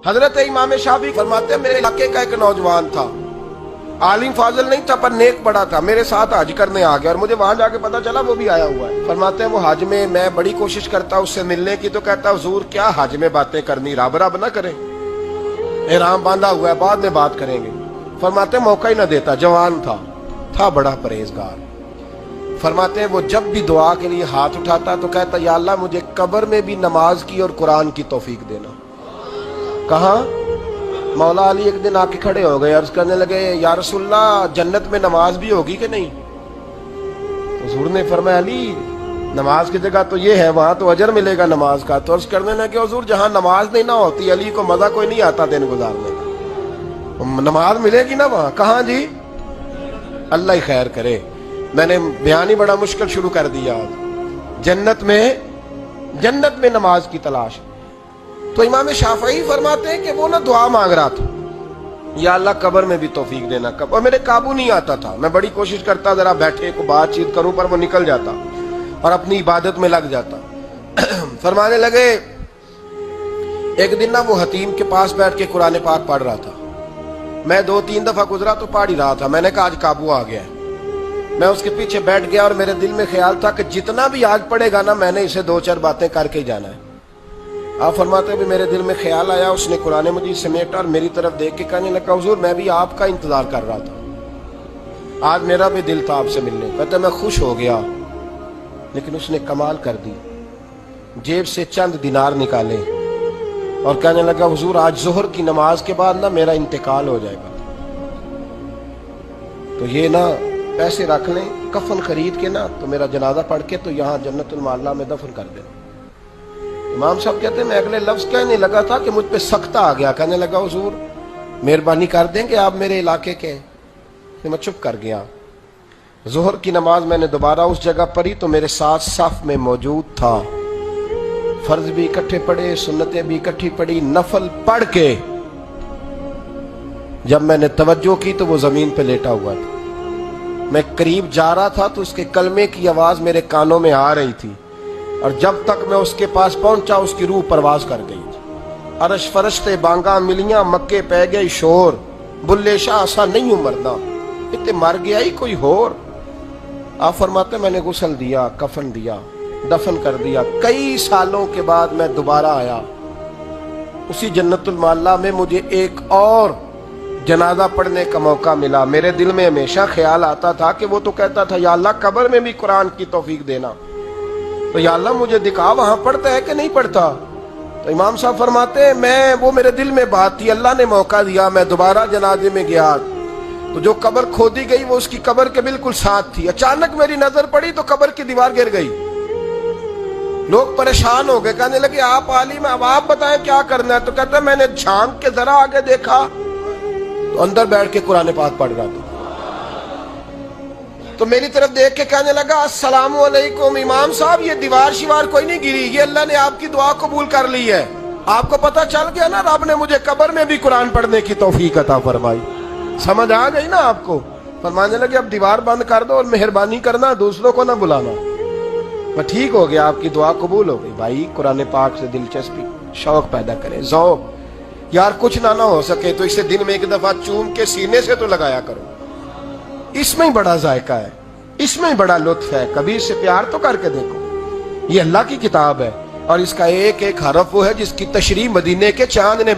حضرت امام شافعی فرماتے ہیں میرے علاقے کا ایک نوجوان تھا، عالم فاضل نہیں تھا پر نیک بڑا تھا، میرے ساتھ حج کرنے آ گیا اور مجھے وہاں جا کے پتا چلا وہ بھی آیا ہوا ہے۔ فرماتے ہیں وہ حج میں میں بڑی کوشش کرتا اس سے ملنے کی، تو کہتا حضور کیا حج میں باتیں کرنی، رب رب نہ کریں، احرام باندھا ہوا ہے بعد میں بات کریں گے۔ فرماتے ہیں موقع ہی نہ دیتا، جوان تھا بڑا پرہیزگار۔ فرماتے ہیں وہ جب بھی دعا کے لیے ہاتھ اٹھاتا تو کہتا یا اللہ مجھے قبر میں بھی نماز کی اور قرآن کی توفیق دینا۔ کہاں؟ مولا علی ایک دن آ کے کھڑے ہو گئے، عرض کرنے لگے یا رسول اللہ جنت میں نماز بھی ہوگی کہ نہیں؟ حضور نے فرمایا علی نماز کی جگہ تو یہ ہے، وہاں تو اجر ملے گا نماز کا۔ تو عرض کرنے لگے حضور جہاں نماز نہیں نہ ہوتی علی کو مزہ کوئی نہیں آتا دن گزارنے کا، نماز ملے گی نا وہاں۔ کہاں جی؟ اللہ ہی خیر کرے، میں نے بیان ہی بڑا مشکل شروع کر دیا۔ جنت میں نماز کی تلاش۔ تو امام شافعی فرماتے ہیں کہ وہ نہ دعا مانگ رہا تھا یا اللہ قبر میں بھی توفیق دینا، اور میرے قابو نہیں آتا تھا، میں بڑی کوشش کرتا ذرا بیٹھے کو بات چیت کروں پر وہ نکل جاتا اور اپنی عبادت میں لگ جاتا۔ فرمانے لگے ایک دن نہ وہ حتیم کے پاس بیٹھ کے قرآن پاک پڑھ رہا تھا، میں 2-3 دفعہ گزرا تو پڑھ ہی رہا تھا، میں نے کہا آج قابو آ گیا ہے۔ میں اس کے پیچھے بیٹھ گیا اور میرے دل میں خیال تھا کہ جتنا بھی آج پڑھے گا نا میں نے اسے 2-4 باتیں کر کے جانا ہے۔ آپ فرماتے ہیں بھی میرے دل میں خیال آیا، اس نے قرآن مجید سمیٹا اور میری طرف دیکھ کے کہنے لگا حضور میں بھی آپ کا انتظار کر رہا تھا، آج میرا بھی دل تھا آپ سے ملنے۔ کہتے میں خوش ہو گیا، لیکن اس نے کمال کر دی، جیب سے چند دینار نکالے اور کہنے لگا حضور آج ظہر کی نماز کے بعد نا میرا انتقال ہو جائے گا، تو یہ نا پیسے رکھ لیں، کفن خرید کے نا تو میرا جنازہ پڑھ کے تو یہاں جنت المعلا میں دفن کر دینا۔ امام صاحب کہتے ہیں میں اگلے لفظ کہنے لگا تھا کہ مجھ پہ سختہ آ گیا، کہنے لگا حضور مہربانی کر دیں کہ آپ میرے علاقے کے، میں چپ کر گیا۔ ظہر کی نماز میں نے دوبارہ اس جگہ پڑھی تو میرے ساتھ صف میں موجود تھا، فرض بھی اکٹھے پڑھے، سنتیں بھی اکٹھی پڑھی، نفل پڑھ کے جب میں نے توجہ کی تو وہ زمین پہ لیٹا ہوا تھا، میں قریب جا رہا تھا تو اس کے کلمے کی آواز میرے کانوں میں آ رہی تھی، اور جب تک میں اس کے پاس پہنچا اس کی روح پرواز کر گئی تھی۔ عرش فرشتے بانگاں ملیاں، مکے پہ گئی شور، بلے شاہ ایسا نہیں ہوں مرنا، اتنے مر گیا ہی کوئی ہور۔ آپ فرماتے میں نے غسل دیا، کفن دیا، دفن کر دیا۔ کئی سالوں کے بعد میں دوبارہ آیا، اسی جنت المعلا میں مجھے ایک اور جنازہ پڑھنے کا موقع ملا۔ میرے دل میں ہمیشہ خیال آتا تھا کہ وہ تو کہتا تھا یا اللہ قبر میں بھی قرآن کی توفیق دینا، تو یا اللہ مجھے دکھا وہاں پڑھتا ہے کہ نہیں پڑھتا۔ تو امام صاحب فرماتے ہیں وہ میرے دل میں بات تھی، اللہ نے موقع دیا، میں دوبارہ جنازے میں گیا تو جو قبر کھودی گئی وہ اس کی قبر کے بالکل ساتھ تھی۔ اچانک میری نظر پڑی تو قبر کی دیوار گر گئی، لوگ پریشان ہو گئے، کہنے لگے آپ عالم، اب آپ بتائیں کیا کرنا ہے؟ تو کہتا ہے میں نے جھانک کے ذرا آگے دیکھا تو اندر بیٹھ کے قرآن پاک پڑھ رہا تھا، تو میری طرف دیکھ کے کہنے لگا السلام علیکم امام صاحب، یہ دیوار شیوار کوئی نہیں گری، یہ اللہ نے آپ کی دعا قبول کر لی ہے۔ آپ کو پتہ چل گیا نا رب نے مجھے قبر میں بھی قرآن پڑھنے کی توفیق عطا فرمائی، سمجھ آ گئی نا آپ کو؟ فرمانے لگے اب دیوار بند کر دو اور مہربانی کرنا دوسروں کو نہ بلانا۔ میں ٹھیک ہو گیا، آپ کی دعا قبول ہو گئی۔ بھائی قرآن پاک سے دلچسپی، شوق پیدا کریں، ذوق۔ یار کچھ نہ ہو سکے تو اسے دن میں ایک دفعہ چوم کے سینے سے تو لگایا کرو، اس میں ہی بڑا ذائقہ ہے، اس میں ہی بڑا لطف ہے، کبھی اس سے پیار تو کر کے دیکھو۔ یہ اللہ کی کتاب ہے اور اس کا ایک ایک حرف وہ ہے جس کی تشریح مدینے کے چاند نے